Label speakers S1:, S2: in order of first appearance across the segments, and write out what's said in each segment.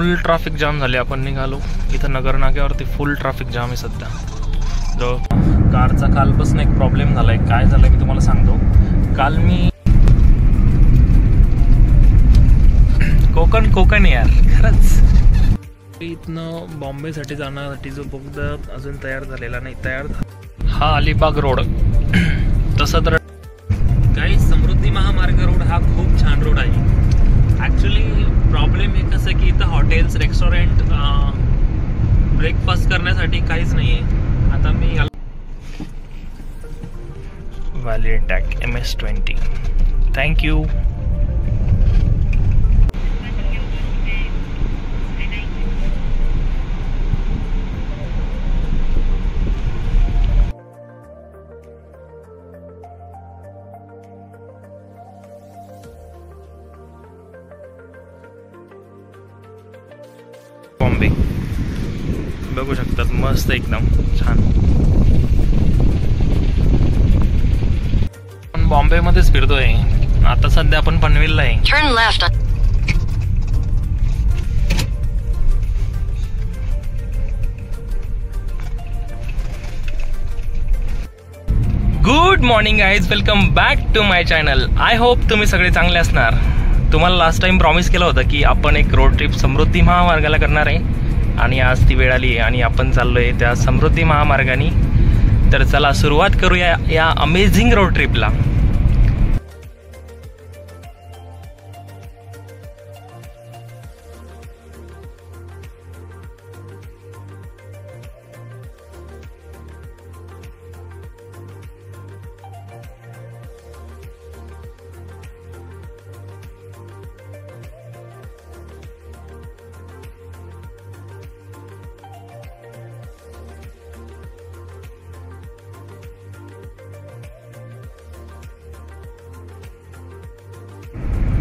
S1: Full traffic jam झाले. आपण निघालो इथं नगर नाक्यावरती फुल ट्रॅफिक जाम आहे सध्या. जो कारचा कालपासून एक प्रॉब्लेम झालाय. काय झालंय मी तुम्हाला सांगतो. काल मी कोकण यार खरंच. इथनं बॉम्बेसाठी जाण्यासाठी जो बोगदा अजून तयार झालेला नाही. हा अलिबाग रोड. तसं तर काही समृद्धी महामार्ग रोड हा खूप छान रोड आहे. ॲक्च्युली प्रॉब्लेम हे कसं की इथं हॉटेल्स रेस्टॉरंट ब्रेकफास्ट करण्यासाठी काहीच नाही आहे. आता मी व्हॅलिडॅक MS-20 थँक्यू. बॉम्बे बघू शकतात मस्त एकदम छान. आपण बॉम्बे मध्येच फिरतोय आता सध्या. आपण पनवेलला आहे.
S2: Turn left.
S1: Good morning guys, welcome back to my channel. I hope तुम्ही सगळे चांगले असणार. तुम्हाला लास्ट टाइम प्रॉमिस केलं होतं की आपण एक रोड ट्रिप समृद्धी महामार्गाला करणार आहे आणि आज ती वेळ आली आहे आणि आपण चाललोय त्या समृद्धी महामार्गाने. तर चला सुरुवात करूया या अमेझिंग रोड ट्रिपला.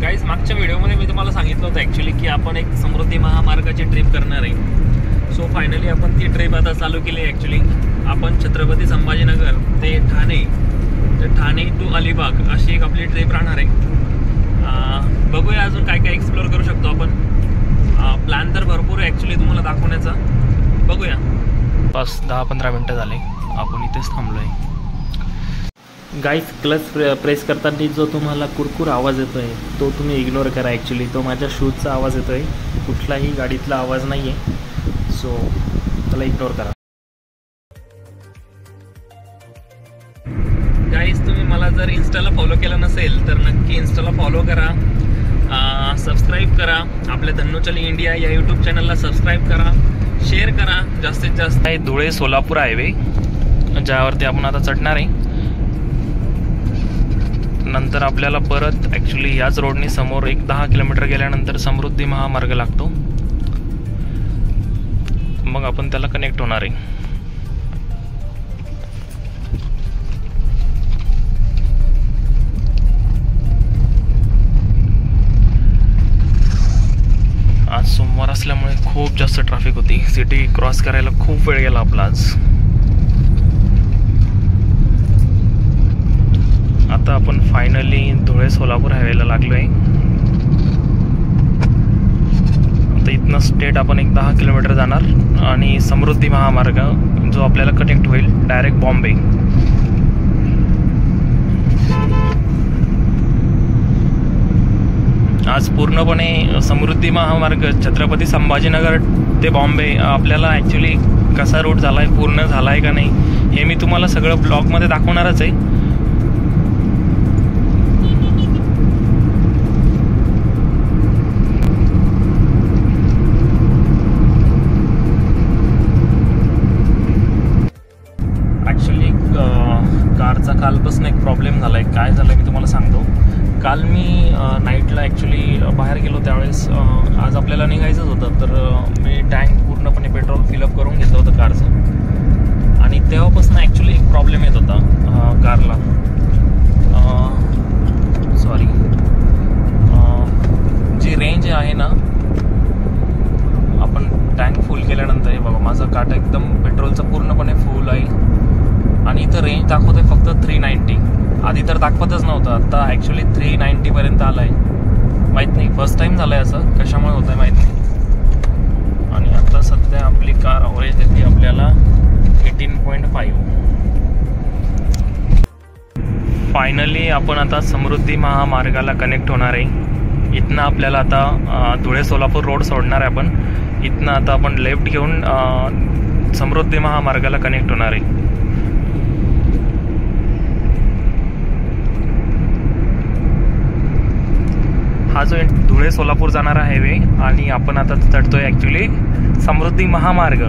S1: गाईज मागच्या व्हिडिओमध्ये मी तुम्हाला सांगितलं होतं ॲक्च्युली की आपण एक समृद्धी महामार्गाची ट्रिप करणार आहे. सो फायनली आपण ती ट्रिप आता चालू केली आहे. ॲक्च्युली आपण छत्रपती संभाजीनगर ते ठाणे, ते ठाणे टू अलिबाग अशी एक आपली ट्रिप राहणार आहे. बघूया अजून काय काय एक्सप्लोअर करू शकतो आपण. प्लॅन तर भरपूर आहे ॲक्च्युली तुम्हाला दाखवण्याचा. बघूया. बस 10-15 मिनटं झाले आपण इथेच थांबलो आहे. गाईज क्लच प्रेस करताना जो तुम्हाला कुरकुर आवाज येतो आहे तो तुम्ही इग्नोर करा. ॲक्च्युली तो माझ्या शूजचा आवाज येतो आहे, कुठलाही गाडीतला आवाज नाही आहे. सो त्याला इग्नोर करा. गाईज तुम्ही मला जर इन्स्टाला फॉलो केलं नसेल तर नक्की इन्स्टाला फॉलो करा, सबस्क्राईब करा. आपल्या धन्नोचली इंडिया या यूट्यूब चॅनलला सबस्क्राईब करा, शेअर करा जास्तीत जास्त. धुळे सोलापूर हायवे ज्यावरती आपण आता चढणार आहे. नंतर आपल्याला परत ॲक्च्युली याच रोडने समोर एक 10 किलोमीटर गेल्यानंतर समृद्धी महामार्ग लागतो. मग आपण त्याला कनेक्ट होणार आहे. आज सोमवार असल्यामुळे खूप जास्त ट्रॅफिक होती. सिटी क्रॉस करायला खूप वेळ गेला आपला आज. आता आपण फायनली धुळे सोलापूर हायवेला लागलो आहे. आता इथनं स्टेट आपण एक 10 किलोमीटर जाणार आणि समृद्धी महामार्ग जो आपल्याला कनेक्ट होईल डायरेक्ट बॉम्बे. आज पूर्णपणे समृद्धी महामार्ग छत्रपती संभाजीनगर ते बॉम्बे आपल्याला ॲक्च्युली कसा रूट झाला आहे, पूर्ण झाला आहे का नाही हे मी तुम्हाला सगळं ब्लॉगमध्ये दाखवणारच आहे. कारचा कालपासून एक प्रॉब्लेम झाला आहे. काय झालं मी तुम्हाला सांगतो. काल मी नाईटला ॲक्च्युली बाहेर गेलो त्यावेळेस आज आपल्याला निघायचंच होतं. तर मी टँक पूर्णपणे पेट्रोल फिलअप करून घेतलं होतं कारचं आणि तेव्हापासून ॲक्च्युली एक प्रॉब्लेम येत होता कारला. सॉरी जी रेंज आहे ना, आपण टँक फुल केल्यानंतर हे बघा माझं काटा एकदम पेट्रोलचं पूर्णपणे फुल आहे आणि इथं रेंज दाखवतोय फक्त 390. आधी तर दाखवतच नव्हतं. आता ॲक्च्युली 390 पर्यंत आलं आहे. माहीत नाही फर्स्ट टाईम झालं आहे असं, कशामुळे होतं आहे माहीत नाही. 5. फायनली आपण आता समृद्धी महामार्गाला कनेक्ट होणार आहे. इथनं आपल्याला आता धुळे सोलापूर रोड सोडणार आहे आपण. इथनं आता आपण लेफ्ट घेऊन समृद्धी महामार्गाला कनेक्ट होणार आहे. हा जो धुळे सोलापूर जाणारा हायवे आणि आपण आता चढतोय ॲक्च्युली समृद्धी महामार्ग.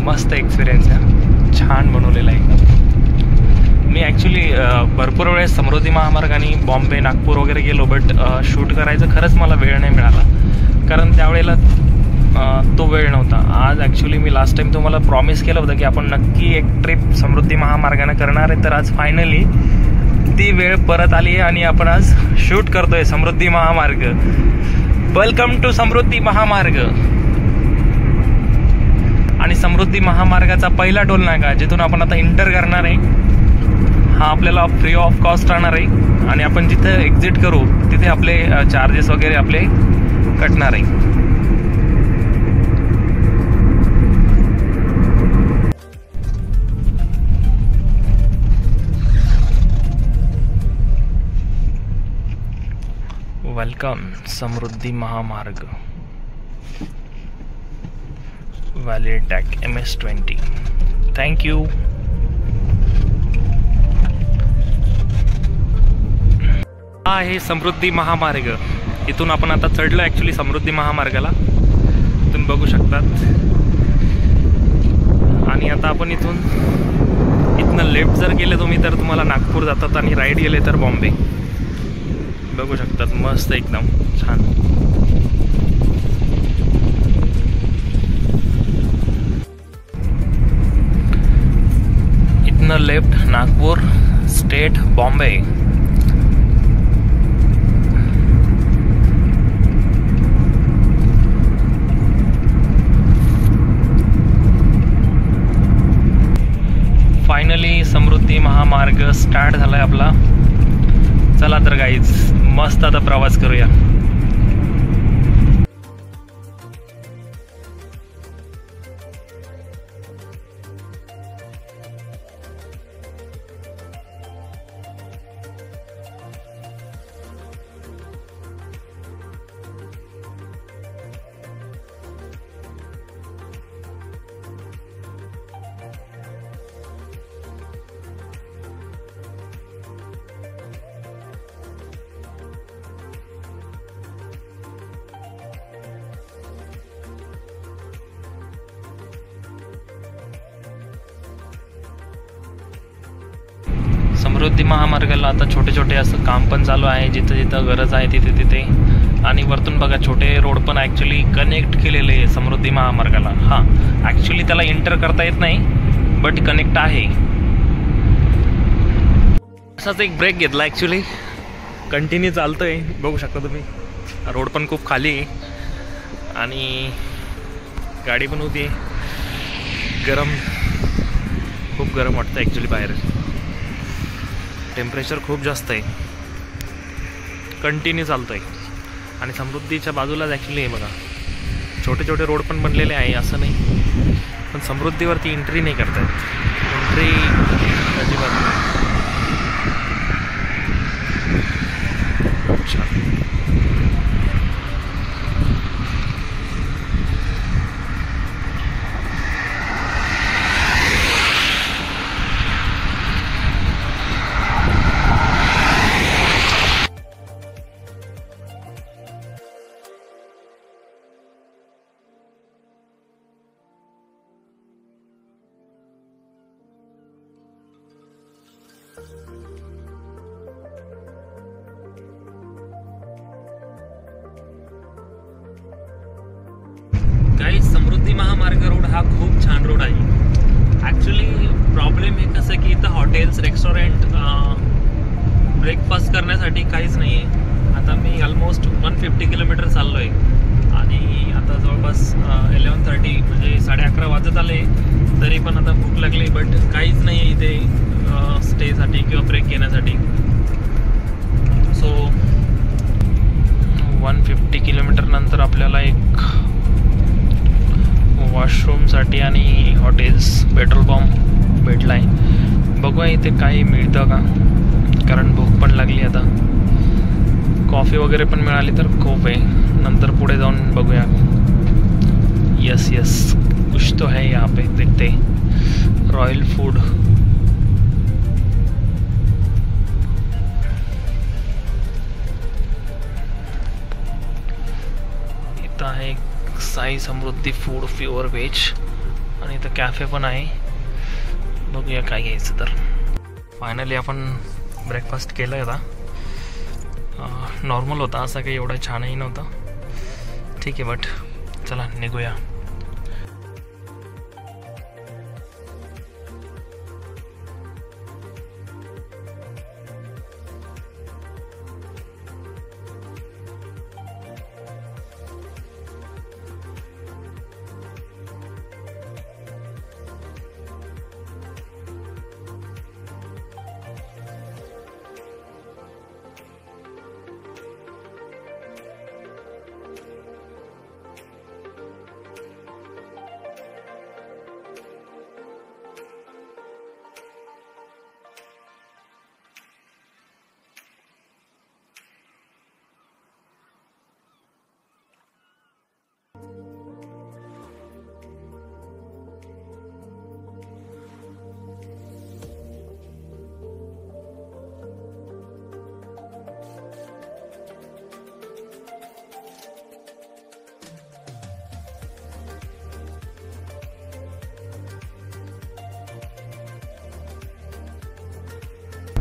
S1: मस्त एक्सपिरियन्स आहे, छान बनवलेला आहे एकदम. मी ॲक्च्युली भरपूर वेळेस समृद्धी महामार्ग आणि बॉम्बे नागपूर वगैरे गेलो, बट शूट करायचं खरंच मला वेळ नाही मिळाला, कारण त्यावेळेला तो वेळ नव्हता. आज ॲक्च्युली मी लास्ट टाईम तुम्हाला प्रॉमिस केलं होतं की आपण नक्की एक ट्रिप समृद्धी महामार्गाने करणार आहे, तर आज फायनली ती वेळ परत आली आहे आणि आपण आज शूट करतोय समृद्धी महामार्ग. वेलकम टू समृद्धी महामार्ग. आणि समृद्धी महामार्गाचा पहिला टोल नाका जिथून आपण आता इंटर करणार आहे, हा आपल्याला फ्री ऑफ कॉस्ट राहणार आहे. आणि आपण जिथे एक्झिट करू तिथे आपले चार्जेस वगैरे आपले कटणार आहे. वेलकम समृद्धी महामार्ग. Valid tag MS-20. Thank you. हा आहे समृद्धी महामार्ग. इथून आपण आता चढलो ॲक्च्युली समृद्धी महामार्गाला, तुम्ही बघू शकतात. आणि आता आपण इथनं लेफ्ट जर गेले तुम्ही तर तुम्हाला नागपूर जातात आणि राईट गेले तर बॉम्बे. बघू शकतात, मस्त एकदम छान. इथनं left Nagpur state Bombay. Finally समृद्धी महामार्ग स्टार्ट झालाय आपला. चला तर गाईज मस्त आता प्रवास करूया. समृद्धी महामार्गाला आता छोटे छोटे असं काम पण चालू आहे, जिथं जिथं गरज आहे तिथे तिथे. आणि वरतून बघा छोटे रोड पण ॲक्च्युली कनेक्ट केलेले आहे समृद्धी महामार्गाला. हां, ॲक्च्युली त्याला एंटर करता येत नाही, बट कनेक्ट आहे. असाच एक ब्रेक घेतला ॲक्च्युली, कंटिन्यू चालतोय. बघू शकता तुम्ही, रोड पण खूप खाली आहे आणि गाडी पण होती. गरम, खूप गरम वाटतं ॲक्च्युली बाहेर. टेम्परेचर खूप जास्त आहे, कंटिन्यू चालतो आहे. आणि समृद्धीच्या बाजूलाच ॲक्च्युली आहे बघा, छोटे छोटे रोड पण बनलेले आहे, असं नाही. पण समृद्धीवरती एंट्री नाही करत आहेत, एंट्री अजिबात नाही. अच्छा, गाईज समृद्धी महामार्ग रोड हा खूप छान रोड आहे. ॲक्च्युली प्रॉब्लेम हे कसं की इथं हॉटेल्स, रेस्टॉरंट, ब्रेकफास्ट करण्यासाठी काहीच नाही आहे. आता मी ऑलमोस्ट 150 किलोमीटर चाललो आहे आणि आता जवळपास 11:30 म्हणजे 11:30 वाजत आले, तरी पण आता भूक लागली. बट काहीच नाही आहे इथे स्टेसाठी किंवा ब्रेक घेण्यासाठी. सो 150 किलोमीटर नंतर आपल्याला एक वॉशरूमसाठी आणि हॉटेल्स पेट्रोल पंप भेटला आहे. बघूया इथे काही मिळतं का, कारण भूक पण लागली आता. कॉफी वगैरे पण मिळाली तर खूप आहे, नंतर पुढे जाऊन बघूया. यस यस कुछ तो है यहाँ पे, देखते रॉयल फूड. इथं आहे साई समृद्धी फूड प्युअर व्हेज आणि इथं कॅफे पण आहे. बघूया काय घ्यायचं तर. फायनली आपण ब्रेकफास्ट केलं आहे आता. नॉर्मल होता, असा काही एवढा छानही नव्हता. ठीक आहे, बट चला निघूया.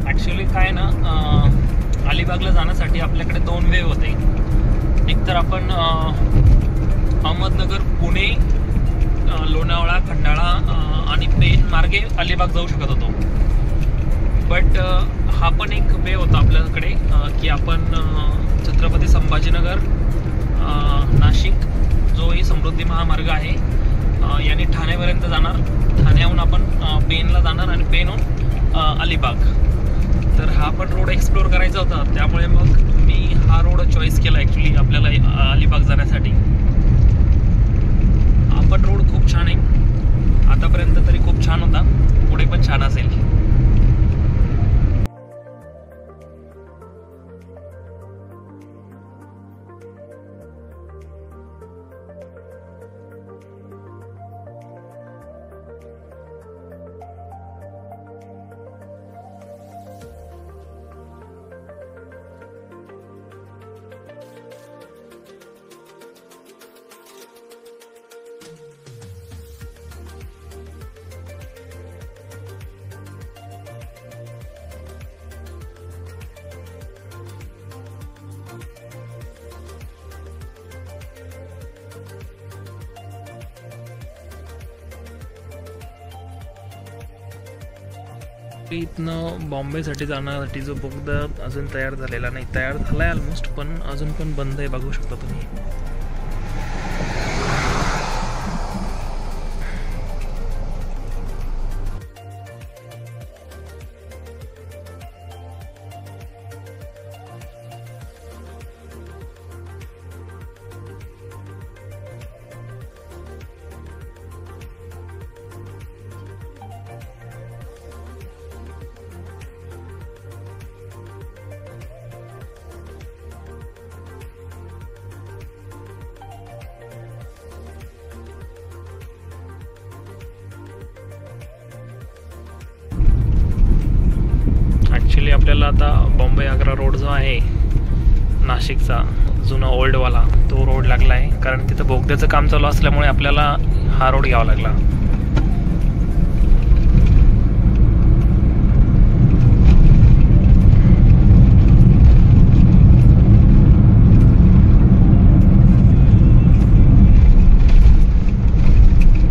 S1: ॲक्च्युली काय ना, अलिबागला जाण्यासाठी आपल्याकडे 2 वे होते. एक तर आपण अहमदनगर, पुणे, लोणावळा, खंडाळा आणि पेन मार्गे अलिबाग जाऊ शकत होतो. बट हा पण एक वे होता आपल्याकडे की आपण छत्रपती संभाजीनगर, नाशिक जो ही समृद्धी महामार्ग आहे याने ठाण्यापर्यंत जाणार. ठाण्याहून आपण पेनला जाणार आणि पेनहून अलिबाग. तर हा पण रोड एक्सप्लोर करायचा होता, त्यामुळे मग मी हा रोड चॉईस केला ॲक्च्युली आपल्याला अलिबाग जाण्यासाठी. हा पण रोड खूप छान आहे, आतापर्यंत तरी खूप छान होता, पुढे पण छान असेल. इथनं बॉम्बेसाठी जाण्यासाठी जो बोगदा अजून तयार झालेला नाही, तयार झाला आहे ऑलमोस्ट, पण अजून पण बंद आहे, बघू शकता तुम्ही. ॲक्च्युली आपल्याला आता बॉम्बे आग्रा रोड जो आहे नाशिकचा जुना ओल्डवाला, तो रोड लागला आहे, कारण तिथं बोगद्याचं काम चालू असल्यामुळे आपल्याला हा रोड घ्यावा लागला.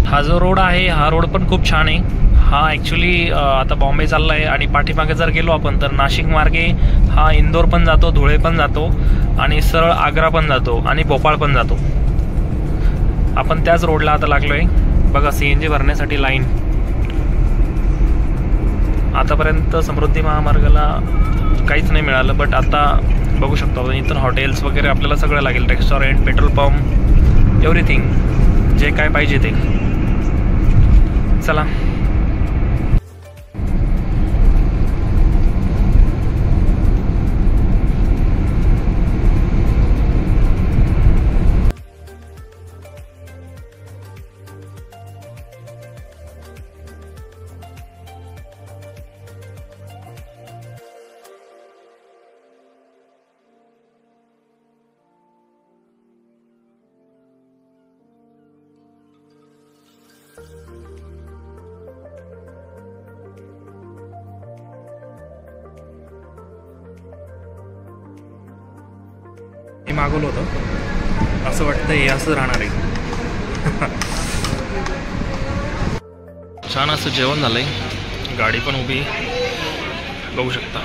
S1: हा जो रोड आहे, हा रोड पण खूप छान आहे. हा ॲक्च्युली आता बॉम्बे चालला आहे आणि पाठीमागे जर गेलो आपण तर नाशिक मार्गे हा इंदोर पण जातो, धुळे पण जातो आणि सरळ आग्रा पण जातो आणि भोपाळ पण जातो. आपण त्याच रोडला आता लागलो आहे. बघा CNG भरण्यासाठी लाईन. आतापर्यंत समृद्धी महामार्गाला काहीच नाही मिळालं, बट आता बघू शकतो आपण इथं हॉटेल्स वगैरे आपल्याला सगळं लागेल, रेस्टॉरंट, पेट्रोल पंप, एव्हरीथिंग. जे काय पाहिजे ते. चला. हे मागवलं होतं, असं वाटतं हे असं राहणार आहे. छान असं जेवण झालंय. गाडी पण उभी बघू शकता.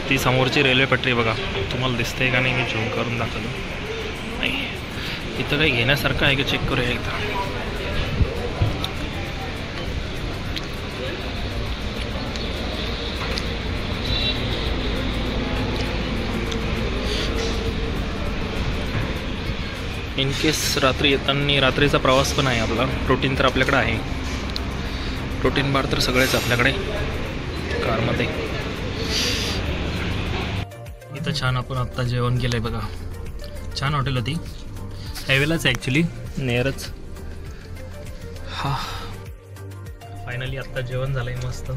S1: ती समोरची रेल्वे पटरी बघा, तुम्हाला दिसते का नाही मी झूम करून दाखवलं. नाही, इथं काही घेण्यासारखं आहे का चेक करूया इथं. इन केस रात्री येताना रात्रीचा प्रवास पण आहे आपला. प्रोटीन तर आपल्याकडे आहे, प्रोटीन बार तर सगळेच आपल्याकडे कारमध्ये. इथं छान आपण आत्ता जेवण केलं आहे बघा. छान हॉटेल होती, हायवेलाच ॲक्च्युली, नियरच. हा, फायनली आत्ता जेवण झालं आहे मस्त.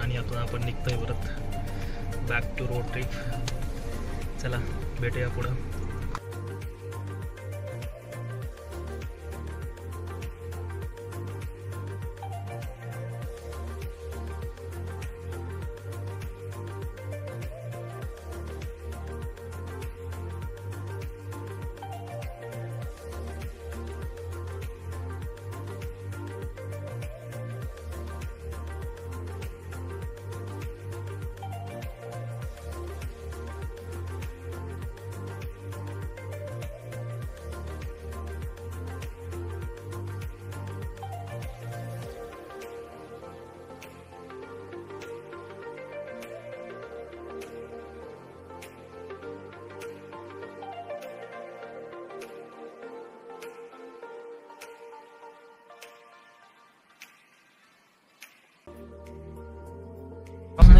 S1: आणि आता आपण निघतोय परत बॅक टू रोड ट्रिप. चला भेटूया पुढं.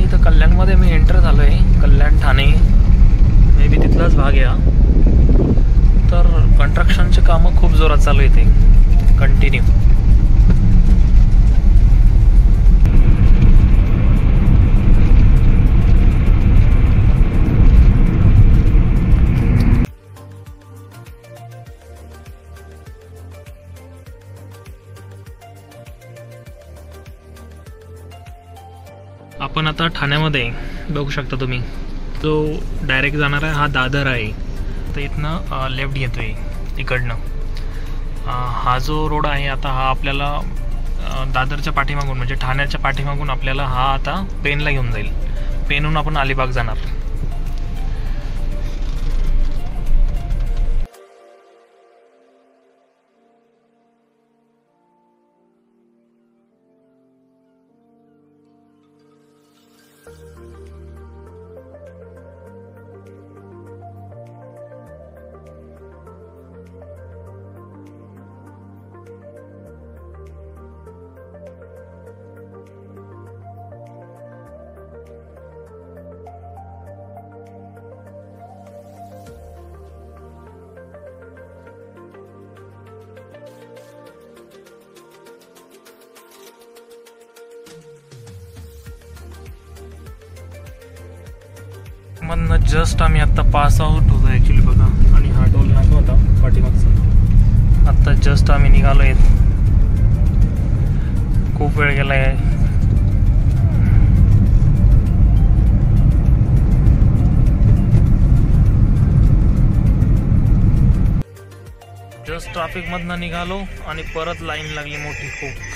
S1: इथं कल्याणमध्ये मी एंटर झालो आहे. कल्याण ठाणे मे बी तिथलाच भाग आहे. तर कन्स्ट्रक्शनचे कामं खूप जोरात चालू आहे इथे, कंटिन्यू. आपण आता ठाण्यामध्ये बघू शकता तुम्ही, जो डायरेक्ट जाणार आहे हा दादर आहे. तर इथनं लेफ्ट घेतोय इकडनं. हा जो रोड आहे आता हा आपल्याला दादरच्या पाठीमागून म्हणजे ठाण्याच्या पाठीमागून आपल्याला हा आता पेनला घेऊन जाईल. पेनहून आपण अलिबाग जाणार. मधनं जस्ट आम्ही आत्ता पास आउट होतो ॲक्च्युली बघा. आणि हा टोल नाका होता पाठीमागचा. आत्ता जस्ट आम्ही निघालो आहेत. खूप वेळ गेला आहे. जस्ट ट्रॅफिकमधनं निघालो आणि परत लाईन लागली मोठी खूप.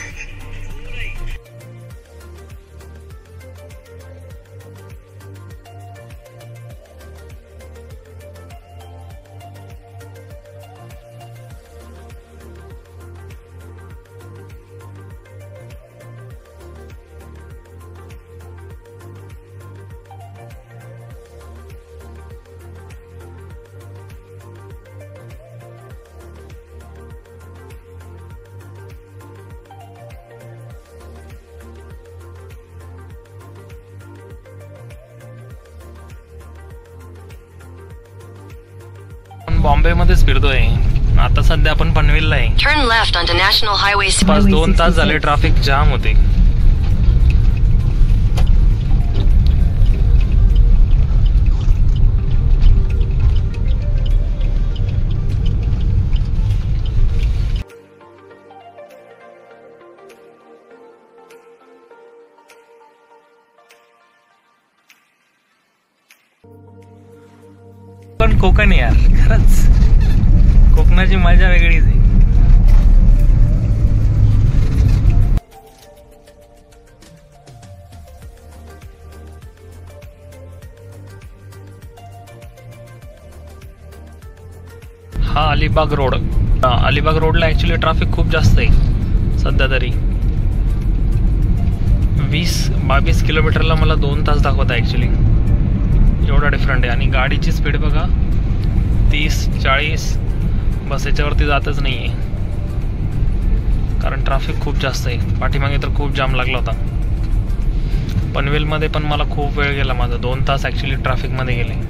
S1: बॉम्बेमध्येच फिरतोय. आता सध्या आपण पनवेलला आहे.
S2: Turn left onto National Highway
S1: 2 तास झाले ट्रॅफिक जाम होते. पण कोकण यार, खरंच कोकणाची मजा वेगळीच आहे. हा अलिबाग रोड. अलिबाग रोडला ॲक्च्युली ट्रॅफिक खूप जास्त आहे सध्या तरी. 20-22 किलोमीटरला मला 2 तास दाखवत आहे ॲक्च्युली. एवढा डिफरंट आहे. आणि गाडीची स्पीड बघा 30-40. बस याच्यावरती जातच नाही आहे कारण ट्रॅफिक खूप जास्त आहे. पाठीमागे तर खूप जाम लागला होता. पनवेलमध्ये पण मला खूप वेळ गेला. माझा 2 तास ॲक्च्युली ट्रॅफिकमध्ये गेले.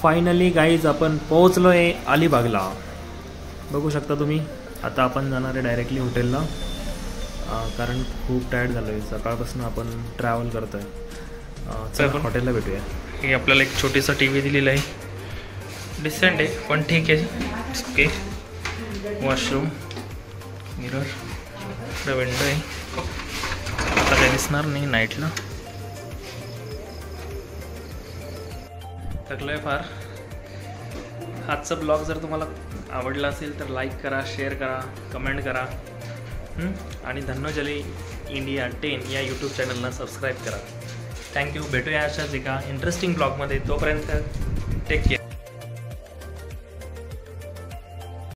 S1: फायनली गाईज आपण पोहोचलो आहे अलिबागला. बघू शकता तुम्ही. आता आपण जाणार आहे डायरेक्टली हॉटेलला कारण खूप टायर्ड झालो आहे. सकाळपासून आपण ट्रॅव्हल करतो आहे. चला हॉटेलला भेटूया. हे आपल्याला एक छोटीसा टी व्ही दिलेला आहे. डिसेंट आहे पण ठीक आहे. ओके. वॉशरूम, मिरर, इकडे विंडो आहे. आता काही दिसणार नाही नाईटला. थकलोय फार. आजचा ब्लॉग जर तुम्हाला आवडला असेल तर लाईक करा, शेअर करा, कमेंट करा आणि धन्नोजली इंडिया 10 या यूट्यूब चॅनलला सबस्क्राईब करा. थँक्यू. भेटूया अशाच एका इंटरेस्टिंग ब्लॉगमध्ये. तोपर्यंत टेक केअर.